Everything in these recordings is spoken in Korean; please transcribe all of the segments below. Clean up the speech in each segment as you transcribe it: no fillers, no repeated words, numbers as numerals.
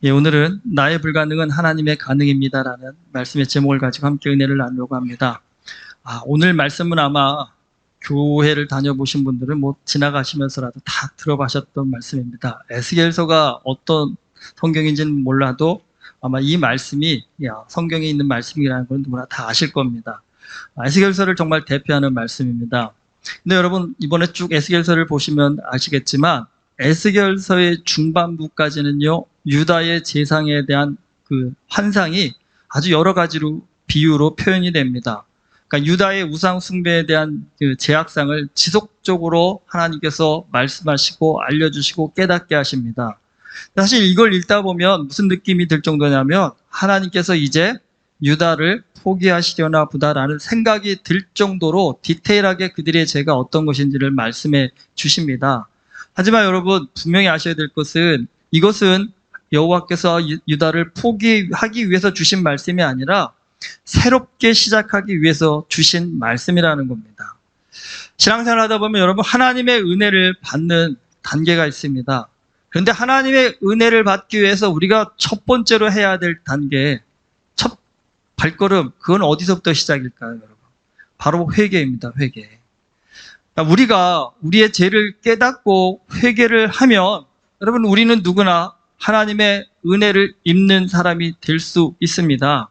예, 오늘은 나의 불가능은 하나님의 가능입니다라는 말씀의 제목을 가지고 함께 은혜를 나누려고 합니다. 오늘 말씀은 아마 교회를 다녀보신 분들은 지나가시면서라도 다 들어보셨던 말씀입니다. 에스겔서가 어떤 성경인지는 몰라도 아마 이 말씀이 성경에 있는 말씀이라는 건 누구나 다 아실 겁니다. 에스겔서를 정말 대표하는 말씀입니다. 근데 여러분 이번에 쭉 에스겔서를 보시면 아시겠지만 에스겔서의 중반부까지는요, 유다의 재상에 대한 그 환상이 아주 여러 가지로 비유로 표현이 됩니다. 그러니까 유다의 우상 숭배에 대한 그 제약상을 지속적으로 하나님께서 말씀하시고 알려주시고 깨닫게 하십니다. 사실 이걸 읽다 보면 무슨 느낌이 들 정도냐면 하나님께서 이제 유다를 포기하시려나 보다라는 생각이 들 정도로 디테일하게 그들의 죄가 어떤 것인지를 말씀해 주십니다. 하지만 여러분 분명히 아셔야 될 것은 이것은 여호와께서 유다를 포기하기 위해서 주신 말씀이 아니라 새롭게 시작하기 위해서 주신 말씀이라는 겁니다. 신앙생활 하다 보면 여러분 하나님의 은혜를 받는 단계가 있습니다. 그런데 하나님의 은혜를 받기 위해서 우리가 첫 번째로 해야 될 단계, 첫 발걸음, 그건 어디서부터 시작일까요, 여러분? 바로 회개입니다, 회개. 우리가 우리의 죄를 깨닫고 회개를 하면 여러분 우리는 누구나 하나님의 은혜를 입는 사람이 될 수 있습니다.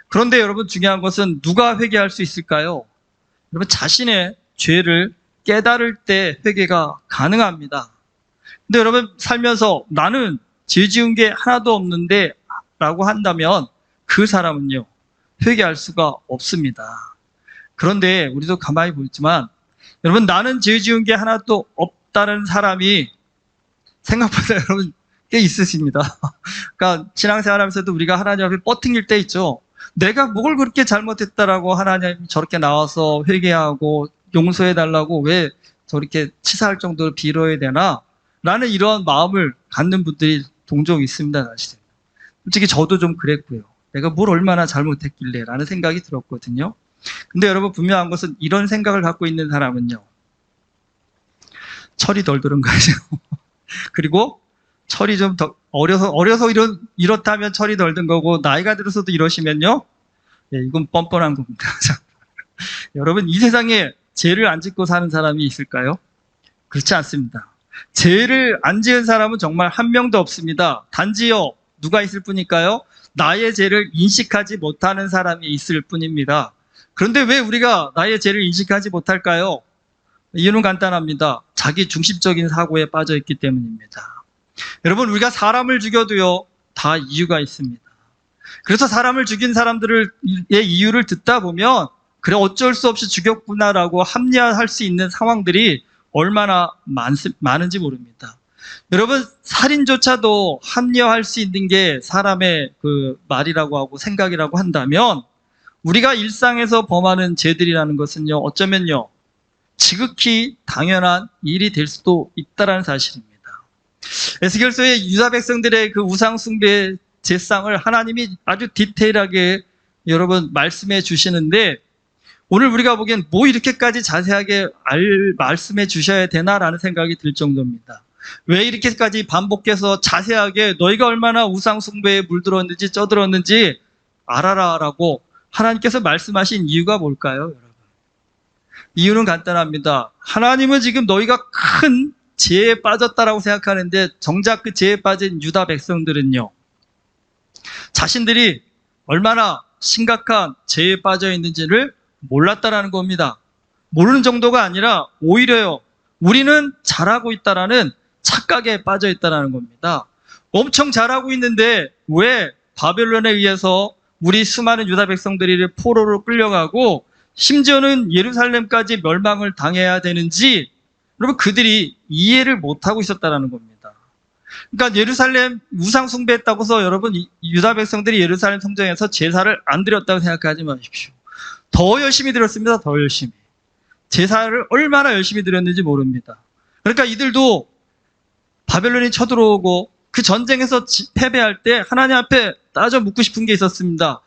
그런데 여러분 중요한 것은 누가 회개할 수 있을까요? 여러분 자신의 죄를 깨달을 때 회개가 가능합니다. 근데 여러분 살면서 나는 죄 지은 게 하나도 없는데 라고 한다면 그 사람은요 회개할 수가 없습니다. 그런데 우리도 가만히 보지만 여러분 나는 죄 지은 게 하나도 없다는 사람이 생각보다 여러분 꽤 있으십니다. 그러니까 신앙생활하면서도 우리가 하나님 앞에 뻗팅길 때 있죠. 내가 뭘 그렇게 잘못했다라고 하나님 저렇게 나와서 회개하고 용서해달라고 왜 저렇게 치사할 정도로 빌어야 되나? 라는 이런 마음을 갖는 분들이 종종 있습니다, 사실. 솔직히 저도 좀 그랬고요. 내가 뭘 얼마나 잘못했길래 라는 생각이 들었거든요. 근데 여러분 분명한 것은 이런 생각을 갖고 있는 사람은요. 철이 덜 들은 거죠. 그리고 철이 좀 더 어려서 이렇다면 철이 덜 든 거고 나이가 들어서도 이러시면요. 이건 뻔뻔한 겁니다. 여러분 이 세상에 죄를 안 짓고 사는 사람이 있을까요? 그렇지 않습니다. 죄를 안 지은 사람은 정말 한 명도 없습니다. 단지요 누가 있을 뿐일까요? 나의 죄를 인식하지 못하는 사람이 있을 뿐입니다. 그런데 왜 우리가 나의 죄를 인식하지 못할까요? 이유는 간단합니다. 자기 중심적인 사고에 빠져 있기 때문입니다. 여러분 우리가 사람을 죽여도요 다 이유가 있습니다. 그래서 사람을 죽인 사람들의 이유를 듣다 보면 그래 어쩔 수 없이 죽였구나라고 합리화할 수 있는 상황들이 얼마나 많은지 모릅니다. 여러분 살인조차도 합리화할 수 있는 게 사람의 그 말이라고 하고 생각이라고 한다면 우리가 일상에서 범하는 죄들이라는 것은요 어쩌면요 지극히 당연한 일이 될 수도 있다는 사실입니다. 에스겔서의 유다 백성들의 그 우상 숭배 제상을 하나님이 아주 디테일하게 여러분 말씀해 주시는데 오늘 우리가 보기엔 뭐 이렇게까지 자세하게 말씀해 주셔야 되나라는 생각이 들 정도입니다. 왜 이렇게까지 반복해서 자세하게 너희가 얼마나 우상 숭배에 물들었는지 쩌들었는지 알아라라고 하나님께서 말씀하신 이유가 뭘까요, 여러분? 이유는 간단합니다. 하나님은 지금 너희가 큰 죄에 빠졌다라고 생각하는데 정작 그 죄에 빠진 유다 백성들은요. 자신들이 얼마나 심각한 죄에 빠져 있는지를 몰랐다라는 겁니다. 모르는 정도가 아니라 오히려요. 우리는 잘하고 있다라는 착각에 빠져 있다라는 겁니다. 엄청 잘하고 있는데 왜 바벨론에 의해서 우리 수많은 유다 백성들이 포로로 끌려가고 심지어는 예루살렘까지 멸망을 당해야 되는지 여러분 그들이 이해를 못하고 있었다는 겁니다. 그러니까 예루살렘 우상 숭배했다고 해서 여러분 유다 백성들이 예루살렘 성전에서 제사를 안 드렸다고 생각하지 마십시오. 더 열심히 드렸습니다. 더 열심히. 제사를 얼마나 열심히 드렸는지 모릅니다. 그러니까 이들도 바벨론이 쳐들어오고 그 전쟁에서 패배할 때 하나님 앞에 따져 묻고 싶은 게 있었습니다.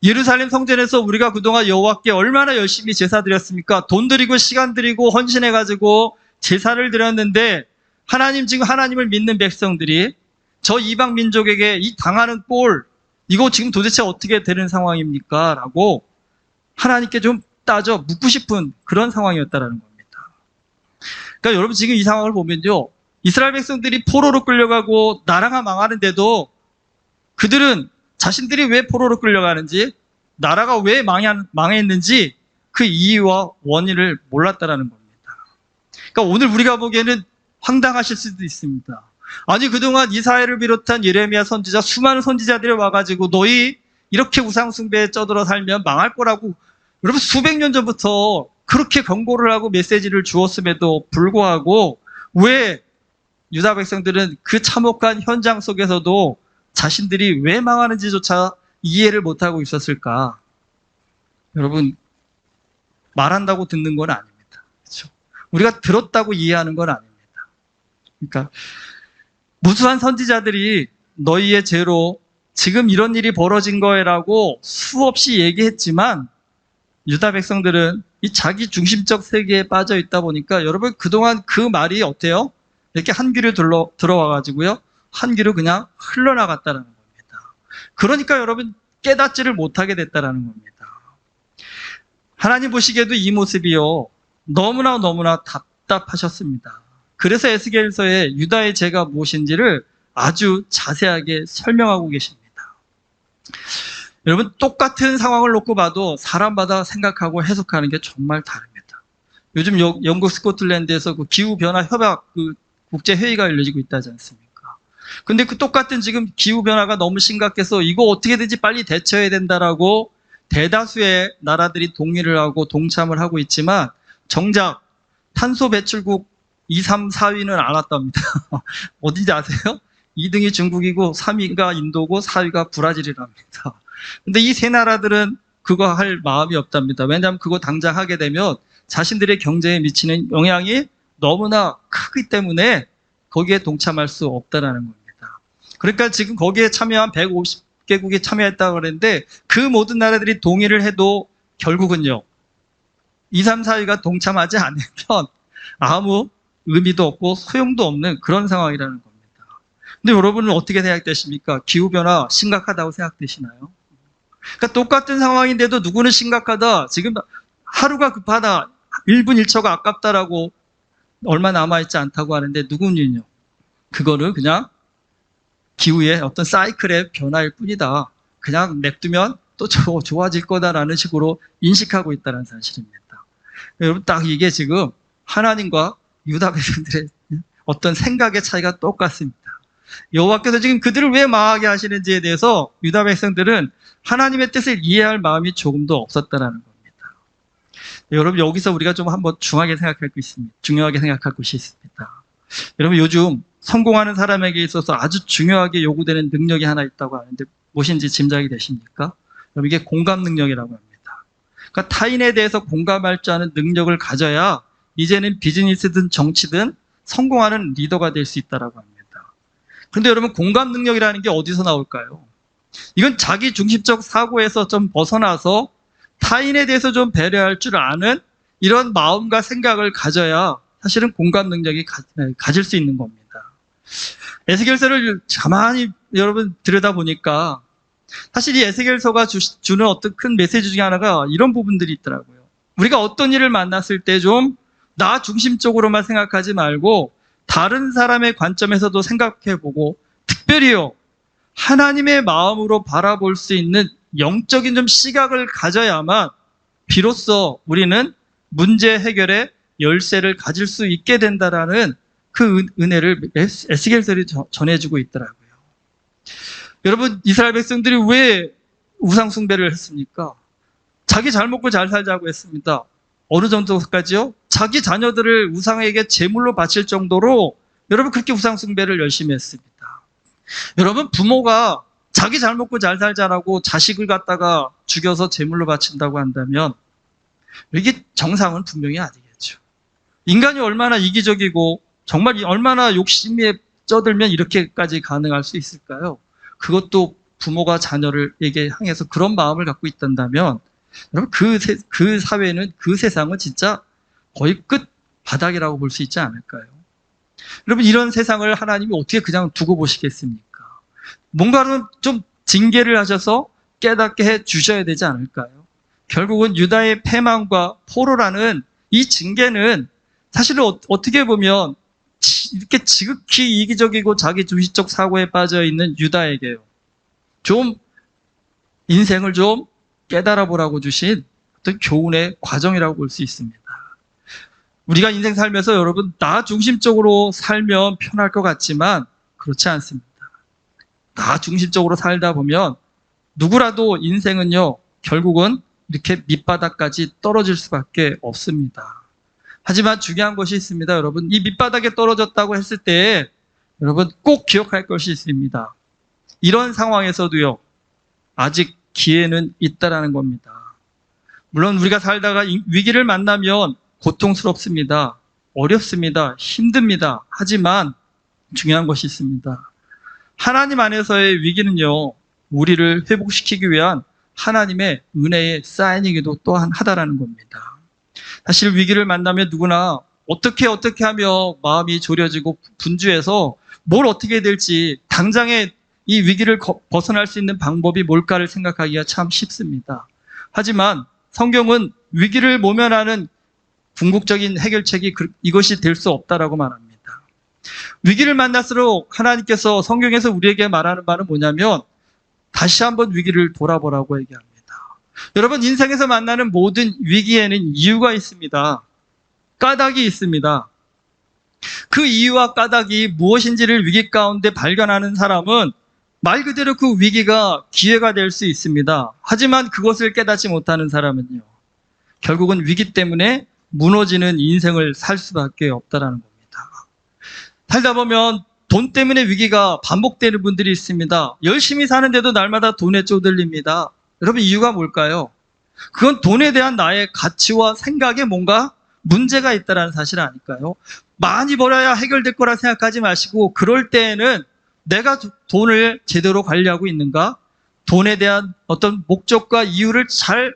예루살렘 성전에서 우리가 그동안 여호와께 얼마나 열심히 제사 드렸습니까? 돈 드리고 시간 드리고 헌신해가지고 제사를 드렸는데 하나님 지금 하나님을 믿는 백성들이 저 이방 민족에게 이 당하는 꼴, 이거 지금 도대체 어떻게 되는 상황입니까? 라고 하나님께 좀 따져 묻고 싶은 그런 상황이었다라는 겁니다. 그러니까 여러분 지금 이 상황을 보면요. 이스라엘 백성들이 포로로 끌려가고 나라가 망하는데도 그들은 자신들이 왜 포로로 끌려가는지, 나라가 왜 망했는지 그 이유와 원인을 몰랐다라는 겁니다. 그러니까 오늘 우리가 보기에는 황당하실 수도 있습니다. 아니 그동안 이사야를 비롯한 예레미야 선지자, 수많은 선지자들이 와가지고 너희 이렇게 우상 숭배에 쩌들어 살면 망할 거라고 여러분 수백 년 전부터 그렇게 경고를 하고 메시지를 주었음에도 불구하고 왜 유다 백성들은 그 참혹한 현장 속에서도 자신들이 왜 망하는지조차 이해를 못하고 있었을까? 여러분, 말한다고 듣는 건 아닙니다. 그렇죠? 우리가 들었다고 이해하는 건 아닙니다. 그러니까 무수한 선지자들이 너희의 죄로 지금 이런 일이 벌어진 거라고 수없이 얘기했지만 유다 백성들은 이 자기 중심적 세계에 빠져 있다 보니까 여러분 그동안 그 말이 어때요? 이렇게 한 귀로 들어와가지고요. 한 귀로 그냥 흘러나갔다는 겁니다. 그러니까 여러분 깨닫지를 못하게 됐다는 겁니다. 하나님 보시기에도 이 모습이요. 너무나 답답하셨습니다. 그래서 에스겔서에 유다의 죄가 무엇인지를 아주 자세하게 설명하고 계십니다. 여러분 똑같은 상황을 놓고 봐도 사람마다 생각하고 해석하는 게 정말 다릅니다. 요즘 영국 스코틀랜드에서 그 기후변화 협약 국제회의가 열려지고 있다지 않습니까? 근데 그 똑같은 지금 기후변화가 너무 심각해서 이거 어떻게든지 빨리 대처해야 된다라고 대다수의 나라들이 동의를 하고 동참을 하고 있지만 정작 탄소 배출국 2, 3, 4위는 안 왔답니다. 어딘지 아세요? 2등이 중국이고 3위가 인도고 4위가 브라질이랍니다. 근데 이 세 나라들은 그거 할 마음이 없답니다. 왜냐하면 그거 당장 하게 되면 자신들의 경제에 미치는 영향이 너무나 크기 때문에 거기에 동참할 수 없다는 겁니다. 그러니까 지금 거기에 참여한 150개국이 참여했다고 그랬는데 그 모든 나라들이 동의를 해도 결국은요. 2, 3, 4위가 동참하지 않으면 아무 의미도 없고 소용도 없는 그런 상황이라는 겁니다. 근데 여러분은 어떻게 생각되십니까? 기후변화 심각하다고 생각되시나요? 그러니까 똑같은 상황인데도 누구는 심각하다, 지금 하루가 급하다, 1분 1초가 아깝다라고 얼마 남아있지 않다고 하는데 누구는요? 그거를 그냥 기후의 어떤 사이클의 변화일 뿐이다. 그냥 냅두면 또 좋아질 거다라는 식으로 인식하고 있다는 사실입니다. 여러분 딱 이게 지금 하나님과 유다 백성들의 어떤 생각의 차이가 똑같습니다. 여호와께서 지금 그들을 왜 망하게 하시는지에 대해서 유다 백성들은 하나님의 뜻을 이해할 마음이 조금도 없었다라는 겁니다. 여러분 여기서 우리가 좀 한번 중요하게 생각할 것이 있습니다. 여러분 요즘 성공하는 사람에게 있어서 아주 중요하게 요구되는 능력이 하나 있다고 하는데 무엇인지 짐작이 되십니까? 여러분 이게 공감 능력이라고 합니다. 그러니까 타인에 대해서 공감할 줄 아는 능력을 가져야 이제는 비즈니스든 정치든 성공하는 리더가 될 수 있다라고 합니다. 그런데 여러분 공감 능력이라는 게 어디서 나올까요? 이건 자기 중심적 사고에서 좀 벗어나서 타인에 대해서 좀 배려할 줄 아는 이런 마음과 생각을 가져야 사실은 공감 능력이 가질 수 있는 겁니다. 에스겔서를 가만히 여러분 들여다보니까 사실 이 에스겔서가 주는 어떤 큰 메시지 중에 하나가 이런 부분들이 있더라고요. 우리가 어떤 일을 만났을 때 좀 나 중심적으로만 생각하지 말고 다른 사람의 관점에서도 생각해보고 특별히요 하나님의 마음으로 바라볼 수 있는 영적인 좀 시각을 가져야만 비로소 우리는 문제 해결의 열쇠를 가질 수 있게 된다라는 그 은혜를 에스겔서를 전해주고 있더라고요. 여러분 이스라엘 백성들이 왜 우상 숭배를 했습니까? 자기 잘 먹고 잘 살자고 했습니다. 어느 정도까지요? 자기 자녀들을 우상에게 제물로 바칠 정도로 여러분 그렇게 우상 숭배를 열심히 했습니다. 여러분 부모가 자기 잘 먹고 잘 살자라고 자식을 갖다가 죽여서 제물로 바친다고 한다면 이게 정상은 분명히 아니겠죠. 인간이 얼마나 이기적이고 정말 얼마나 욕심에 쩌들면 이렇게까지 가능할 수 있을까요? 그것도 부모가 자녀를에게 향해서 그런 마음을 갖고 있단다면 여러분 그 사회는 그 세상은 진짜 거의 끝 바닥이라고 볼 수 있지 않을까요? 여러분 이런 세상을 하나님이 어떻게 그냥 두고 보시겠습니까? 뭔가는 좀 징계를 하셔서 깨닫게 해 주셔야 되지 않을까요? 결국은 유다의 패망과 포로라는 이 징계는 사실은 어떻게 보면 이렇게 지극히 이기적이고 자기 중시적 사고에 빠져 있는 유다에게요, 좀 인생을 좀 깨달아 보라고 주신 어떤 교훈의 과정이라고 볼 수 있습니다. 우리가 인생 살면서 여러분 나 중심적으로 살면 편할 것 같지만 그렇지 않습니다. 나 중심적으로 살다 보면 누구라도 인생은요, 결국은 이렇게 밑바닥까지 떨어질 수밖에 없습니다. 하지만 중요한 것이 있습니다. 여러분, 이 밑바닥에 떨어졌다고 했을 때 여러분 꼭 기억할 것이 있습니다. 이런 상황에서도요, 아직 기회는 있다라는 겁니다. 물론 우리가 살다가 위기를 만나면 고통스럽습니다. 어렵습니다. 힘듭니다. 하지만 중요한 것이 있습니다. 하나님 안에서의 위기는요, 우리를 회복시키기 위한 하나님의 은혜의 사인이기도 또한 하다라는 겁니다. 사실 위기를 만나면 누구나 어떻게 하며 마음이 졸여지고 분주해서 뭘 어떻게 해야 될지, 당장에 이 위기를 벗어날 수 있는 방법이 뭘까를 생각하기가 참 쉽습니다. 하지만 성경은 위기를 모면하는 궁극적인 해결책이 이것이 될 수 없다라고 말합니다. 위기를 만날수록 하나님께서 성경에서 우리에게 말하는 바는 뭐냐면 다시 한번 위기를 돌아보라고 얘기합니다. 여러분, 인생에서 만나는 모든 위기에는 이유가 있습니다. 까닭이 있습니다. 그 이유와 까닭이 무엇인지를 위기 가운데 발견하는 사람은 말 그대로 그 위기가 기회가 될 수 있습니다. 하지만 그것을 깨닫지 못하는 사람은요, 결국은 위기 때문에 무너지는 인생을 살 수밖에 없다라는 겁니다. 살다 보면 돈 때문에 위기가 반복되는 분들이 있습니다. 열심히 사는데도 날마다 돈에 쪼들립니다. 여러분, 이유가 뭘까요? 그건 돈에 대한 나의 가치와 생각에 뭔가 문제가 있다는 사실 아닐까요? 많이 벌어야 해결될 거라 생각하지 마시고, 그럴 때에는 내가 돈을 제대로 관리하고 있는가? 돈에 대한 어떤 목적과 이유를 잘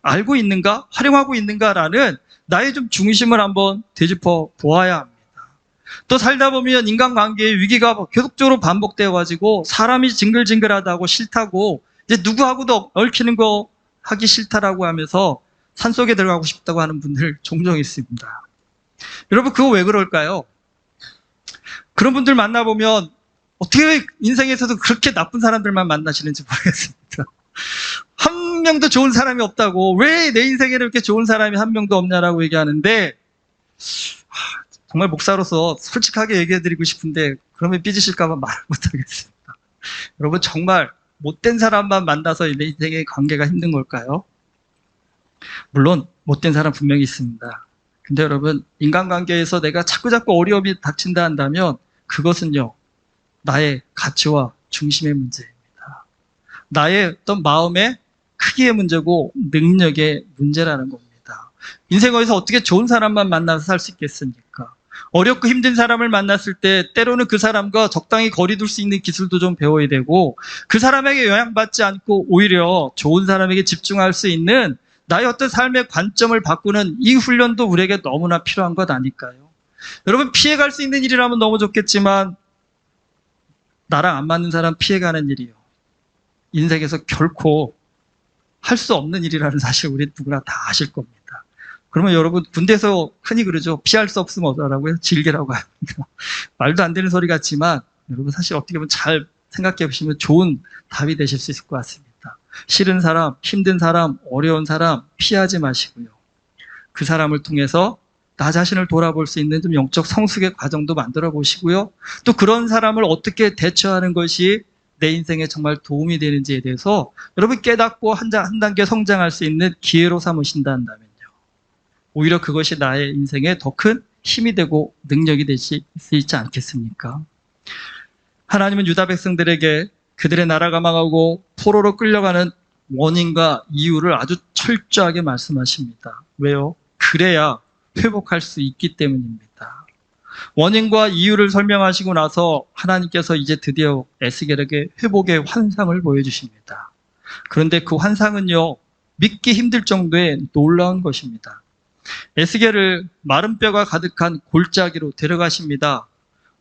알고 있는가? 활용하고 있는가라는 나의 좀 중심을 한번 되짚어 보아야 합니다. 또 살다 보면 인간관계의 위기가 계속적으로 반복되어가지고 사람이 징글징글하다고 싫다고, 이제 누구하고도 얽히는 거 하기 싫다라고 하면서 산속에 들어가고 싶다고 하는 분들 종종 있습니다. 여러분, 그거 왜 그럴까요? 그런 분들 만나보면 어떻게 인생에서도 그렇게 나쁜 사람들만 만나시는지 모르겠습니다. 한 명도 좋은 사람이 없다고, 왜 내 인생에는 이렇게 좋은 사람이 한 명도 없냐라고 얘기하는데, 정말 목사로서 솔직하게 얘기해드리고 싶은데 그러면 삐지실까봐 말을 못하겠습니다. 여러분, 정말 못된 사람만 만나서 내 인생의 관계가 힘든 걸까요? 물론 못된 사람 분명히 있습니다. 근데 여러분, 인간관계에서 내가 자꾸 어려움이 닥친다 한다면 그것은요, 나의 가치와 중심의 문제입니다. 나의 어떤 마음의 크기의 문제고 능력의 문제라는 겁니다. 인생에서 어떻게 좋은 사람만 만나서 살 수 있겠습니까? 어렵고 힘든 사람을 만났을 때 때로는 그 사람과 적당히 거리 둘 수 있는 기술도 좀 배워야 되고, 그 사람에게 영향받지 않고 오히려 좋은 사람에게 집중할 수 있는 나의 어떤 삶의 관점을 바꾸는 이 훈련도 우리에게 너무나 필요한 것 아닐까요? 여러분, 피해갈 수 있는 일이라면 너무 좋겠지만 나랑 안 맞는 사람 피해가는 일이요, 인생에서 결코 할 수 없는 일이라는 사실 우리 누구나 다 아실 겁니다. 그러면 여러분, 군대에서 흔히 그러죠. 피할 수 없으면 어쩌라고요? 질게라고 합니다. 말도 안 되는 소리 같지만 여러분, 사실 어떻게 보면 잘 생각해 보시면 좋은 답이 되실 수 있을 것 같습니다. 싫은 사람, 힘든 사람, 어려운 사람 피하지 마시고요, 그 사람을 통해서 나 자신을 돌아볼 수 있는 좀 영적 성숙의 과정도 만들어 보시고요, 또 그런 사람을 어떻게 대처하는 것이 내 인생에 정말 도움이 되는지에 대해서 여러분 깨닫고 한 단계 성장할 수 있는 기회로 삼으신다 한다면요, 오히려 그것이 나의 인생에 더 큰 힘이 되고 능력이 될 수 있지 않겠습니까? 하나님은 유다 백성들에게 그들의 나라가 망하고 포로로 끌려가는 원인과 이유를 아주 철저하게 말씀하십니다. 왜요? 그래야 회복할 수 있기 때문입니다. 원인과 이유를 설명하시고 나서 하나님께서 이제 드디어 에스겔에게 회복의 환상을 보여주십니다. 그런데 그 환상은요, 믿기 힘들 정도의 놀라운 것입니다. 에스겔을 마른 뼈가 가득한 골짜기로 데려가십니다.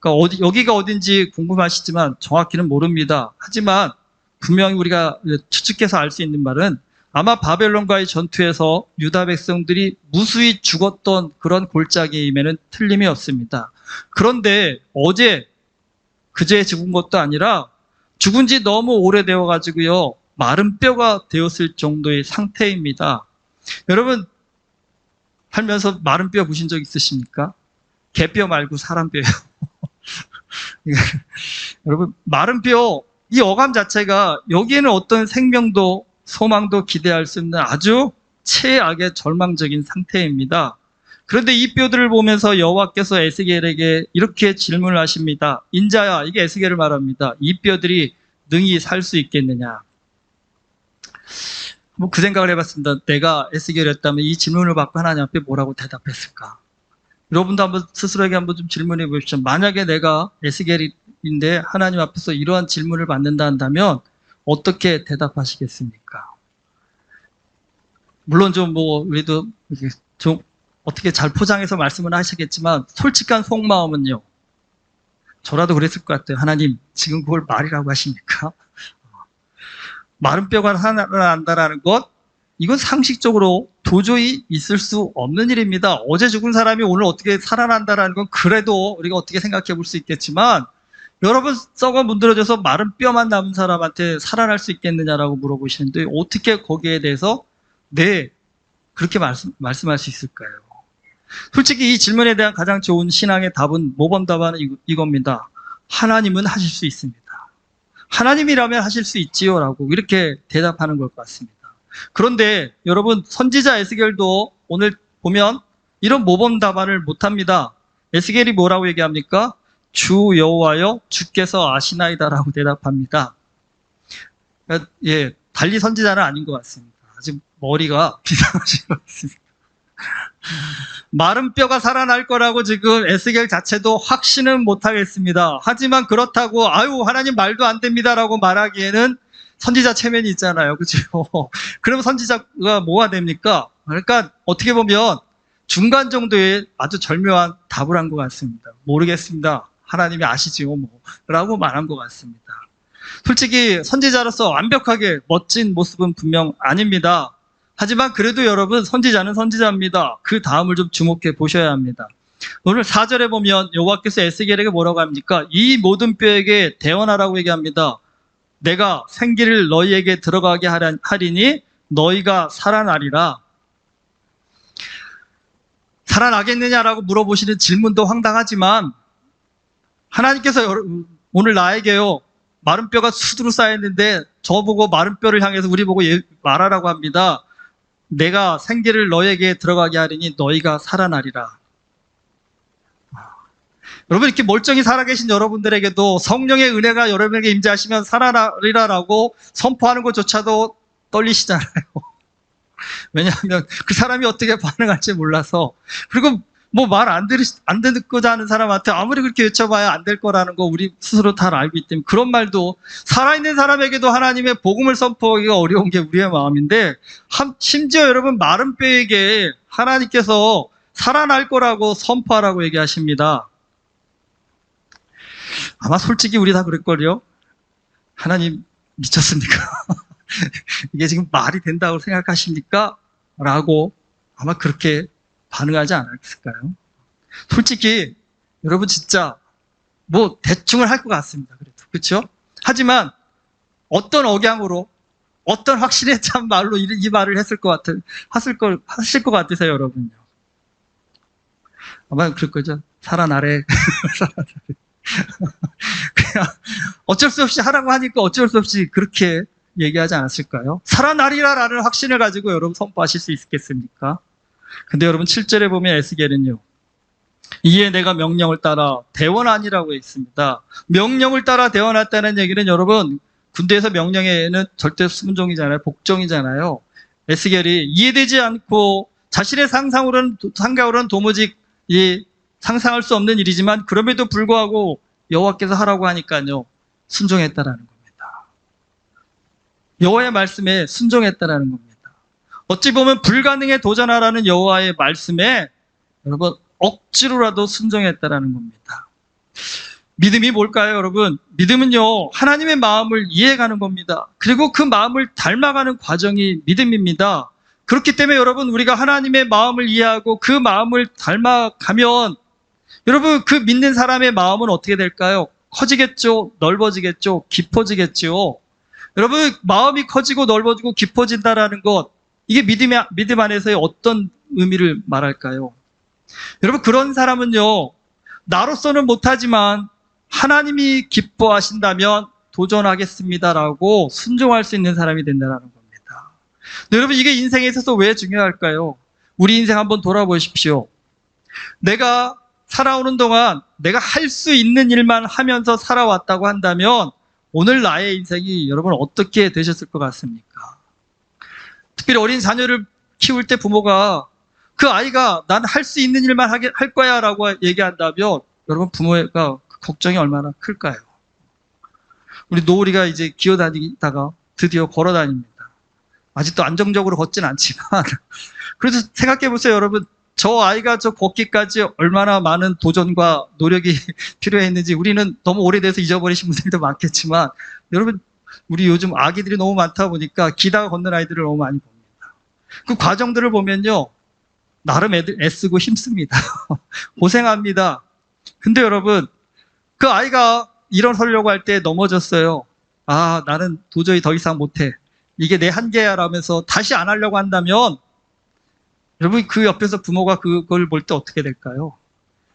그러니까 여기가 어딘지 궁금하시지만 정확히는 모릅니다. 하지만 분명히 우리가 추측해서 알 수 있는 말은 아마 바벨론과의 전투에서 유다 백성들이 무수히 죽었던 그런 골짜기임에는 틀림이 없습니다. 그런데 그제 죽은 것도 아니라 죽은 지 너무 오래되어 가지고요, 마른 뼈가 되었을 정도의 상태입니다. 여러분 살면서 마른 뼈 보신 적 있으십니까? 개뼈 말고 사람 뼈요. 여러분 마른 뼈, 이 어감 자체가 여기에는 어떤 생명도 소망도 기대할 수 없는 아주 최악의 절망적인 상태입니다. 그런데 이 뼈들을 보면서 여호와께서 에스겔에게 이렇게 질문을 하십니다. 인자야, 이게 에스겔을 말합니다. 이 뼈들이 능히 살 수 있겠느냐? 그 생각을 해봤습니다. 내가 에스겔이었다면 이 질문을 받고 하나님 앞에 뭐라고 대답했을까? 여러분도 한번 스스로에게 한번 좀 질문해 보십시오. 만약에 내가 에스겔인데 하나님 앞에서 이러한 질문을 받는다 한다면 어떻게 대답하시겠습니까? 물론 우리도 좀 어떻게 잘 포장해서 말씀을 하시겠지만 솔직한 속마음은요, 저라도 그랬을 것 같아요. 하나님, 지금 그걸 말이라고 하십니까? 마른 뼈가 살아난다라는 것, 이건 상식적으로 도저히 있을 수 없는 일입니다. 어제 죽은 사람이 오늘 어떻게 살아난다라는 건 그래도 우리가 어떻게 생각해 볼 수 있겠지만, 여러분 썩어 문드러져서 마른 뼈만 남은 사람한테 살아날 수 있겠느냐라고 물어보시는데 어떻게 거기에 대해서 네, 그렇게 말씀할 수 있을까요? 솔직히 이 질문에 대한 가장 좋은 신앙의 답은, 모범 답안은 이겁니다. 하나님은 하실 수 있습니다. 하나님이라면 하실 수 있지요 라고 이렇게 대답하는 것 같습니다. 그런데 여러분, 선지자 에스겔도 오늘 보면 이런 모범 답안을 못합니다. 에스겔이 뭐라고 얘기합니까? 주 여호와여, 주께서 아시나이다라고 대답합니다. 달리 선지자는 아닌 것 같습니다. 아직 머리가 비상하신 것 같습니다. 마른 뼈가 살아날 거라고 지금 에스겔 자체도 확신은 못하겠습니다. 하지만 그렇다고 하나님 말도 안 됩니다라고 말하기에는 선지자 체면이 있잖아요. 그렇죠? 그러면 선지자가 뭐가 됩니까? 그러니까 어떻게 보면 중간 정도의 아주 절묘한 답을 한 것 같습니다. 모르겠습니다. 하나님이 아시지요 라고 말한 것 같습니다. 솔직히 선지자로서 완벽하게 멋진 모습은 분명 아닙니다. 하지만 그래도 여러분, 선지자는 선지자입니다. 그 다음을 좀 주목해 보셔야 합니다. 오늘 4절에 보면 여호와께서 에스겔에게 뭐라고 합니까? 이 모든 뼈에게 대언하라고 얘기합니다. 내가 생기를 너희에게 들어가게 하리니 너희가 살아나리라. 살아나겠느냐라고 물어보시는 질문도 황당하지만, 하나님께서 오늘 나에게요, 마른 뼈가 수두로 쌓였는데 저보고 마른 뼈를 향해서 우리 보고 말하라고 합니다. 내가 생기를 너에게 들어가게 하리니 너희가 살아나리라. 여러분, 이렇게 멀쩡히 살아계신 여러분들에게도 성령의 은혜가 여러분에게 임재하시면 살아나리라라고 선포하는 것조차도 떨리시잖아요. 왜냐하면 그 사람이 어떻게 반응할지 몰라서. 그리고 말 안 듣고자 하는 사람한테 아무리 그렇게 외쳐봐야 안 될 거라는 거 우리 스스로 다 알고 있기 때문에, 그런 말도 살아있는 사람에게도 하나님의 복음을 선포하기가 어려운 게 우리의 마음인데, 심지어 여러분 마른 뼈에게 하나님께서 살아날 거라고 선포하라고 얘기하십니다. 아마 솔직히 우리 다 그럴걸요? 하나님 미쳤습니까? 이게 지금 말이 된다고 생각하십니까? 라고 아마 그렇게 반응하지 않았을까요? 솔직히 여러분 진짜 대충을 할 것 같습니다. 그래도 그렇죠? 하지만 어떤 억양으로, 어떤 확신에 찬 말로 이 말을 하실 것 같으세요, 여러분요? 아마 그럴 거죠. 살아나래. 그냥 어쩔 수 없이 하라고 하니까 어쩔 수 없이 그렇게 얘기하지 않았을까요? 살아나리라라는 확신을 가지고 여러분 선포하실 수 있겠습니까? 근데 여러분 7절에 보면 에스겔은요, 이에 내가 명령을 따라 대원하니라고 있습니다. 명령을 따라 대원했다는 얘기는 여러분, 군대에서 명령에는 절대 순종이잖아요. 복종이잖아요. 에스겔이 이해되지 않고 자신의 상상으로는 도무지 상상할 수 없는 일이지만 그럼에도 불구하고 여호와께서 하라고 하니까요, 순종했다라는 겁니다. 여호와의 말씀에 순종했다라는 겁니다. 어찌 보면 불가능에 도전하라는 여호와의 말씀에 여러분 억지로라도 순종했다라는 겁니다. 믿음이 뭘까요, 여러분? 믿음은요, 하나님의 마음을 이해가는 겁니다. 그리고 그 마음을 닮아가는 과정이 믿음입니다. 그렇기 때문에 여러분, 우리가 하나님의 마음을 이해하고 그 마음을 닮아가면 여러분, 그 믿는 사람의 마음은 어떻게 될까요? 커지겠죠? 넓어지겠죠? 깊어지겠죠? 여러분, 마음이 커지고 넓어지고 깊어진다라는 것, 이게 믿음 안에서의 어떤 의미를 말할까요? 여러분, 그런 사람은요, 나로서는 못하지만 하나님이 기뻐하신다면 도전하겠습니다라고 순종할 수 있는 사람이 된다는 겁니다. 여러분, 이게 인생에 있어서 왜 중요할까요? 우리 인생 한번 돌아보십시오. 내가 살아오는 동안 내가 할 수 있는 일만 하면서 살아왔다고 한다면 오늘 나의 인생이 여러분 어떻게 되셨을 것 같습니까? 특별히 어린 자녀를 키울 때 부모가 그 아이가 난 할 수 있는 일만 할 거야 라고 얘기한다면 여러분 부모가 걱정이 얼마나 클까요? 우리 노을이가 이제 기어다니다가 드디어 걸어다닙니다. 아직도 안정적으로 걷진 않지만 그래서 생각해 보세요, 여러분. 저 아이가 저 걷기까지 얼마나 많은 도전과 노력이 필요했는지 우리는 너무 오래돼서 잊어버리신 분들도 많겠지만 여러분, 우리 요즘 아기들이 너무 많다 보니까 기다가 걷는 아이들을 너무 많이 봅니다. 그 과정들을 보면요, 나름 애들 애쓰고 힘씁니다. 고생합니다. 근데 여러분, 그 아이가 일어서려고 할 때 넘어졌어요. 아, 나는 도저히 더 이상 못해. 이게 내 한계야 라면서 다시 안 하려고 한다면 여러분, 그 옆에서 부모가 그걸 볼 때 어떻게 될까요?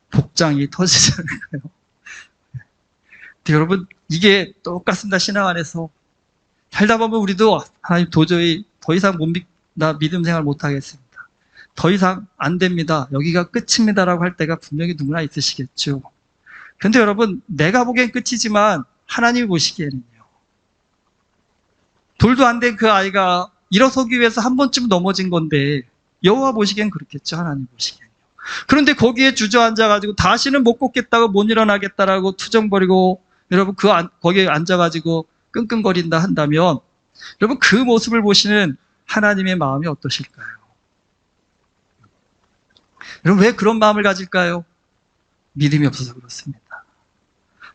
복장이 터지지 않을까요? 근데 여러분, 이게 똑같습니다. 신앙 안에서. 살다 보면 우리도 하나님 도저히 더 이상 나 믿음 생활 못하겠습니다. 더 이상 안 됩니다. 여기가 끝입니다라고 할 때가 분명히 누구나 있으시겠죠. 그런데 여러분, 내가 보기엔 끝이지만 하나님이 보시기에는요. 돌도 안 된 그 아이가 일어서기 위해서 한 번쯤 넘어진 건데 여호와 보시기엔 그렇겠죠. 하나님 보시기엔요. 그런데 거기에 주저앉아가지고 다시는 못 걷겠다고 못 일어나겠다라고 투정거리고 여러분 거기에 앉아가지고 끙끙거린다 한다면 여러분 그 모습을 보시는 하나님의 마음이 어떠실까요? 여러분 왜 그런 마음을 가질까요? 믿음이 없어서 그렇습니다.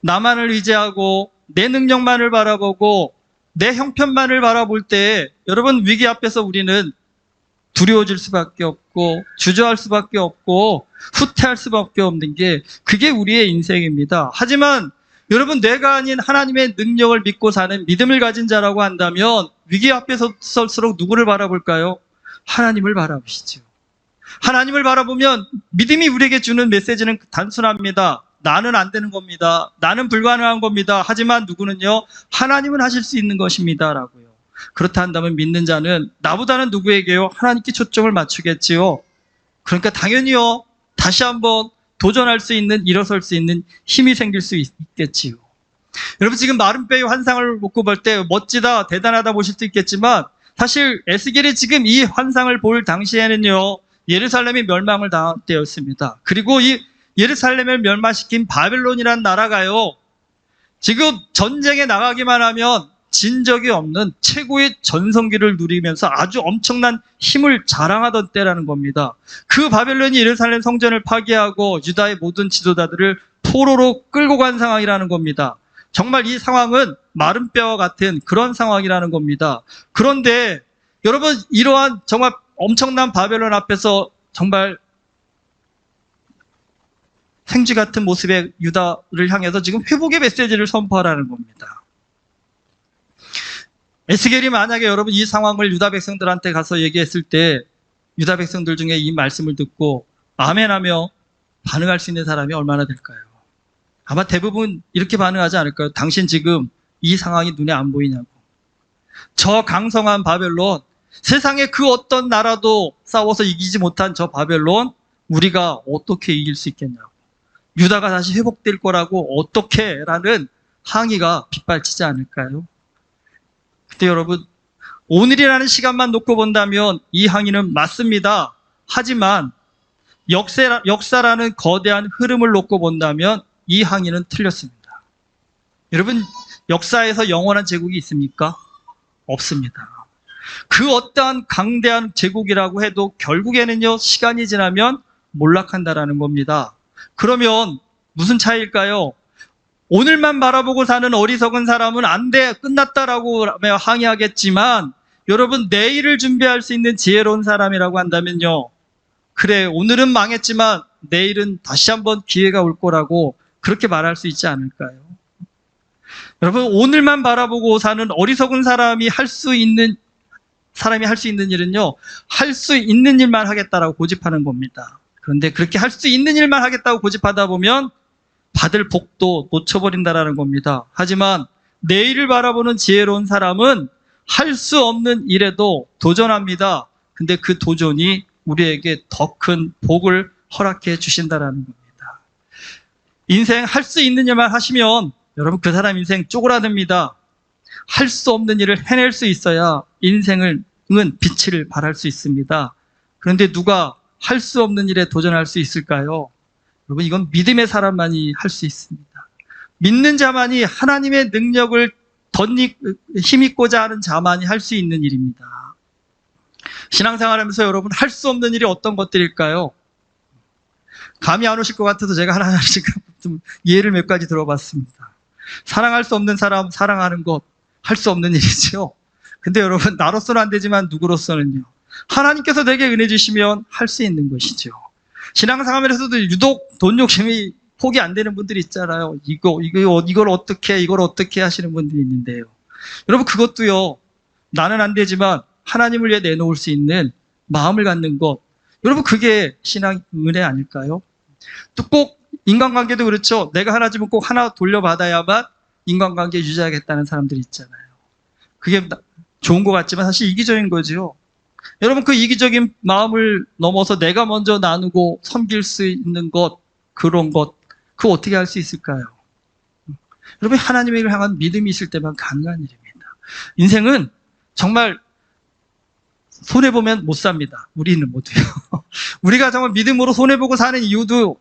나만을 의지하고 내 능력만을 바라보고 내 형편만을 바라볼 때 여러분 위기 앞에서 우리는 두려워질 수밖에 없고 주저할 수밖에 없고 후퇴할 수밖에 없는 게 그게 우리의 인생입니다. 하지만 여러분 내가 아닌 하나님의 능력을 믿고 사는 믿음을 가진 자라고 한다면 위기 앞에 설수록 누구를 바라볼까요? 하나님을 바라보시죠. 하나님을 바라보면 믿음이 우리에게 주는 메시지는 단순합니다. 나는 안 되는 겁니다. 나는 불가능한 겁니다. 하지만 누구는요? 하나님은 하실 수 있는 것입니다. 라고요. 그렇다 한다면 믿는 자는 나보다는 누구에게요? 하나님께 초점을 맞추겠지요. 그러니까 당연히요. 다시 한번 도전할 수 있는, 일어설 수 있는 힘이 생길 수 있겠지요. 여러분 지금 마른 뼈의 환상을 놓고 볼 때 멋지다, 대단하다 보실 수 있겠지만 사실 에스겔이 지금 이 환상을 볼 당시에는요. 예루살렘이 멸망을 당할 때였습니다. 그리고 이 예루살렘을 멸망시킨 바벨론이라는 나라가요. 지금 전쟁에 나가기만 하면 진 적이 없는 최고의 전성기를 누리면서 아주 엄청난 힘을 자랑하던 때라는 겁니다. 그 바벨론이 예루살렘 성전을 파괴하고 유다의 모든 지도자들을 포로로 끌고 간 상황이라는 겁니다. 정말 이 상황은 마른 뼈와 같은 그런 상황이라는 겁니다. 그런데 여러분 이러한 정말 엄청난 바벨론 앞에서 정말 생쥐 같은 모습의 유다를 향해서 지금 회복의 메시지를 선포하라는 겁니다. 에스겔이 만약에 여러분 이 상황을 유다 백성들한테 가서 얘기했을 때 유다 백성들 중에 이 말씀을 듣고 아멘하며 반응할 수 있는 사람이 얼마나 될까요? 아마 대부분 이렇게 반응하지 않을까요? 당신 지금 이 상황이 눈에 안 보이냐고. 저 강성한 바벨론, 세상에 그 어떤 나라도 싸워서 이기지 못한 저 바벨론 우리가 어떻게 이길 수 있겠냐고. 유다가 다시 회복될 거라고 어떻게 라는 항의가 빗발치지 않을까요? 근데 여러분 오늘이라는 시간만 놓고 본다면 이 항의는 맞습니다. 하지만 역사라는 거대한 흐름을 놓고 본다면 이 항의는 틀렸습니다. 여러분 역사에서 영원한 제국이 있습니까? 없습니다. 그 어떠한 강대한 제국이라고 해도 결국에는요 시간이 지나면 몰락한다라는 겁니다. 그러면 무슨 차이일까요? 오늘만 바라보고 사는 어리석은 사람은 안 돼, 끝났다라고 항의하겠지만, 여러분, 내일을 준비할 수 있는 지혜로운 사람이라고 한다면요, 그래, 오늘은 망했지만 내일은 다시 한번 기회가 올 거라고 그렇게 말할 수 있지 않을까요? 여러분, 오늘만 바라보고 사는 어리석은 사람이 할 수 있는 일은요, 할 수 있는 일만 하겠다라고 고집하는 겁니다. 그런데 그렇게 할 수 있는 일만 하겠다고 고집하다 보면 받을 복도 놓쳐버린다라는 겁니다. 하지만 내일을 바라보는 지혜로운 사람은 할 수 없는 일에도 도전합니다. 근데 그 도전이 우리에게 더 큰 복을 허락해 주신다라는 겁니다. 인생 할 수 있는 일만 하시면 여러분, 그 사람 인생 쪼그라듭니다. 할 수 없는 일을 해낼 수 있어야 인생은 빛을 발할 수 있습니다. 그런데 누가 할 수 없는 일에 도전할 수 있을까요? 여러분, 이건 믿음의 사람만이 할 수 있습니다. 믿는 자만이, 하나님의 능력을 힘입고자 하는 자만이 할 수 있는 일입니다. 신앙생활하면서 여러분, 할 수 없는 일이 어떤 것들일까요? 감이 안 오실 것 같아서 제가 하나씩 좀 예를 몇 가지 들어봤습니다. 사랑할 수 없는 사람 사랑하는 것, 할 수 없는 일이죠. 근데 여러분, 나로서는 안 되지만 누구로서는요, 하나님께서 내게 은혜 주시면 할 수 있는 것이죠. 신앙생활에서도 유독 돈 욕심이 포기 안 되는 분들이 있잖아요. 이걸 어떻게 하시는 분들이 있는데요. 여러분, 그것도요, 나는 안 되지만 하나님을 위해 내놓을 수 있는 마음을 갖는 것. 여러분, 그게 신앙 은혜 아닐까요? 또 꼭 인간관계도 그렇죠. 내가 하나 주면 꼭 하나 돌려받아야만 인간관계 유지하겠다는 사람들이 있잖아요. 그게 좋은 것 같지만 사실 이기적인 거죠. 여러분, 그 이기적인 마음을 넘어서 내가 먼저 나누고 섬길 수 있는 것, 그런 것, 그거 어떻게 할 수 있을까요? 여러분, 하나님을 향한 믿음이 있을 때만 가능한 일입니다. 인생은 정말 손해보면 못 삽니다. 우리는 모두요. 우리가 정말 믿음으로 손해보고 사는 이유도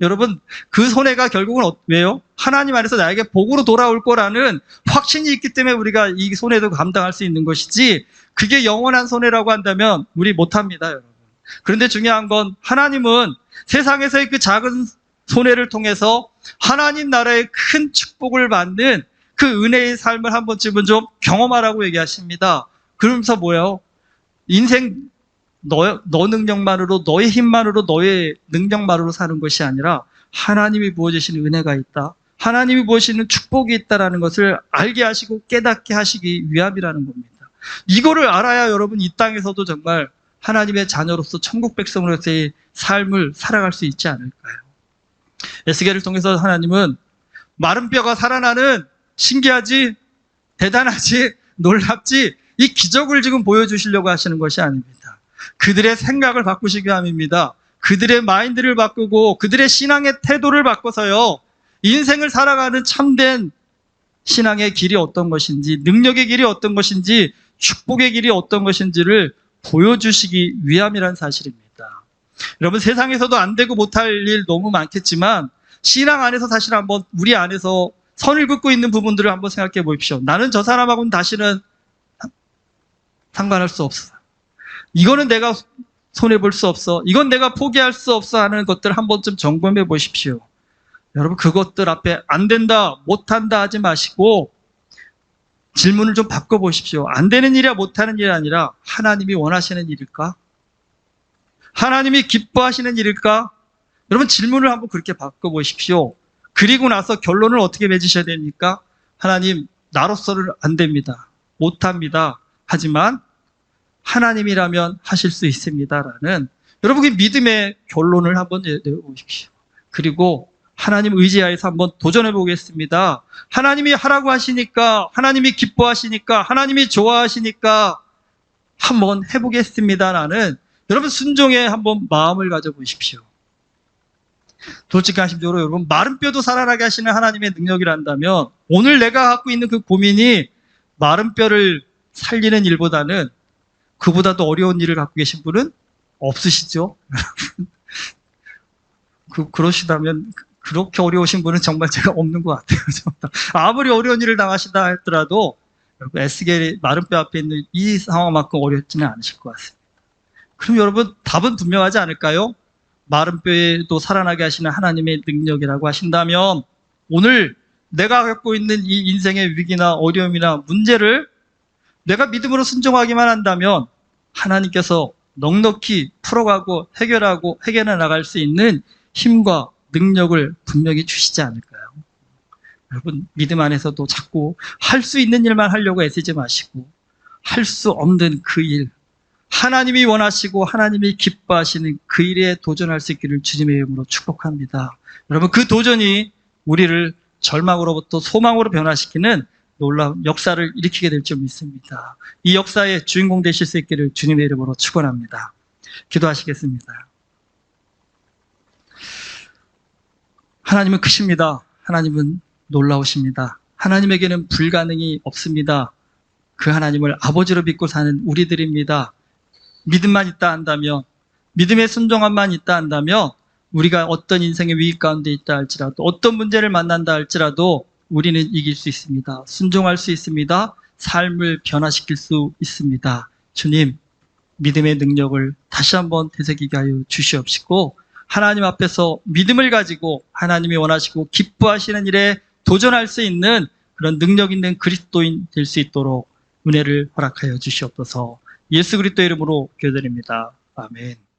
여러분, 그 손해가 결국은 왜요? 하나님 안에서 나에게 복으로 돌아올 거라는 확신이 있기 때문에 우리가 이 손해도 감당할 수 있는 것이지, 그게 영원한 손해라고 한다면 우리 못합니다, 여러분. 그런데 중요한 건 하나님은 세상에서의 그 작은 손해를 통해서 하나님 나라의 큰 축복을 받는 그 은혜의 삶을 한 번쯤은 좀 경험하라고 얘기하십니다. 그러면서 뭐예요? 인생 너 능력만으로, 너의 힘만으로, 너의 능력만으로 사는 것이 아니라 하나님이 부어주시는 은혜가 있다, 하나님이 부어주시는 축복이 있다는 것을 알게 하시고 깨닫게 하시기 위함이라는 겁니다. 이거를 알아야 여러분, 이 땅에서도 정말 하나님의 자녀로서 천국 백성으로서의 삶을 살아갈 수 있지 않을까요? 에스겔을 통해서 하나님은 마른 뼈가 살아나는, 신기하지, 대단하지, 놀랍지, 이 기적을 지금 보여주시려고 하시는 것이 아닙니다. 그들의 생각을 바꾸시기 위함입니다. 그들의 마인드를 바꾸고 그들의 신앙의 태도를 바꿔서요, 인생을 살아가는 참된 신앙의 길이 어떤 것인지, 능력의 길이 어떤 것인지, 축복의 길이 어떤 것인지를 보여주시기 위함이라는 사실입니다. 여러분, 세상에서도 안 되고 못할 일 너무 많겠지만 신앙 안에서 사실 한번 우리 안에서 선을 긋고 있는 부분들을 한번 생각해 보십시오. 나는 저 사람하고는 다시는 상관할 수 없어. 이거는 내가 손해볼 수 없어. 이건 내가 포기할 수 없어 하는 것들 한 번쯤 점검해 보십시오. 여러분, 그것들 앞에 안 된다, 못한다 하지 마시고 질문을 좀 바꿔보십시오. 안 되는 일이야, 못하는 일이 아니라 하나님이 원하시는 일일까? 하나님이 기뻐하시는 일일까? 여러분, 질문을 한번 그렇게 바꿔보십시오. 그리고 나서 결론을 어떻게 맺으셔야 됩니까? 하나님, 나로서는 안 됩니다. 못합니다. 하지만 하나님이라면 하실 수 있습니다라는 여러분, 그 믿음의 결론을 한번 내보십시오. 그리고 하나님 의지하여서 한번 도전해 보겠습니다. 하나님이 하라고 하시니까, 하나님이 기뻐하시니까, 하나님이 좋아하시니까 한번 해보겠습니다라는 여러분, 순종에 한번 마음을 가져보십시오. 솔직하심적으로 여러분, 마른 뼈도 살아나게 하시는 하나님의 능력이란다면 오늘 내가 갖고 있는 그 고민이 마른 뼈를 살리는 일보다는 그보다도 어려운 일을 갖고 계신 분은 없으시죠? 그러시다면, 그렇게 어려우신 분은 정말 제가 없는 것 같아요. 아무리 어려운 일을 당하시다 했더라도 에스겔이 마른 뼈 앞에 있는 이 상황만큼 어렵지는 않으실 것 같습니다. 그럼 여러분, 답은 분명하지 않을까요? 마른 뼈에도 살아나게 하시는 하나님의 능력이라고 하신다면 오늘 내가 갖고 있는 이 인생의 위기나 어려움이나 문제를 내가 믿음으로 순종하기만 한다면 하나님께서 넉넉히 풀어가고 해결해 나갈 수 있는 힘과 능력을 분명히 주시지 않을까요? 여러분, 믿음 안에서도 자꾸 할 수 있는 일만 하려고 애쓰지 마시고 할 수 없는 그 일, 하나님이 원하시고 하나님이 기뻐하시는 그 일에 도전할 수 있기를 주님의 이름으로 축복합니다. 여러분, 그 도전이 우리를 절망으로부터 소망으로 변화시키는 놀라운 역사를 일으키게 될 줄 믿습니다. 이 역사의 주인공 되실 수 있기를 주님의 이름으로 축원합니다. 기도하시겠습니다. 하나님은 크십니다. 하나님은 놀라우십니다. 하나님에게는 불가능이 없습니다. 그 하나님을 아버지로 믿고 사는 우리들입니다. 믿음만 있다 한다면, 믿음의 순종함만 있다 한다면 우리가 어떤 인생의 위기 가운데 있다 할지라도, 어떤 문제를 만난다 할지라도 우리는 이길 수 있습니다. 순종할 수 있습니다. 삶을 변화시킬 수 있습니다. 주님, 믿음의 능력을 다시 한번 되새기게 하여 주시옵시고 하나님 앞에서 믿음을 가지고 하나님이 원하시고 기뻐하시는 일에 도전할 수 있는 그런 능력 있는 그리스도인 될 수 있도록 은혜를 허락하여 주시옵소서. 예수 그리스도 이름으로 기도드립니다. 아멘.